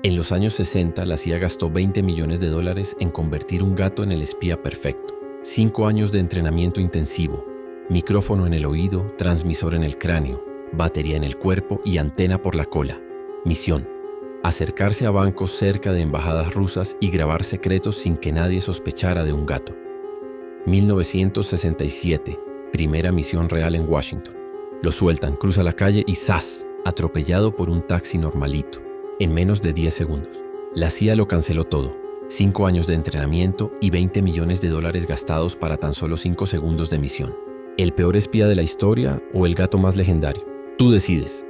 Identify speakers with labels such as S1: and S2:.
S1: En los años 60, la CIA gastó $20 millones en convertir un gato en el espía perfecto. 5 años de entrenamiento intensivo, micrófono en el oído, transmisor en el cráneo, batería en el cuerpo y antena por la cola. Misión: acercarse a bancos cerca de embajadas rusas y grabar secretos sin que nadie sospechara de un gato. 1967, primera misión real en Washington. Lo sueltan, cruza la calle y ¡zas!, atropellado por un taxi normalito, en menos de 10 segundos. La CIA lo canceló todo. 5 años de entrenamiento y $20 millones gastados para tan solo 5 segundos de misión. ¿El peor espía de la historia o el gato más legendario? Tú decides.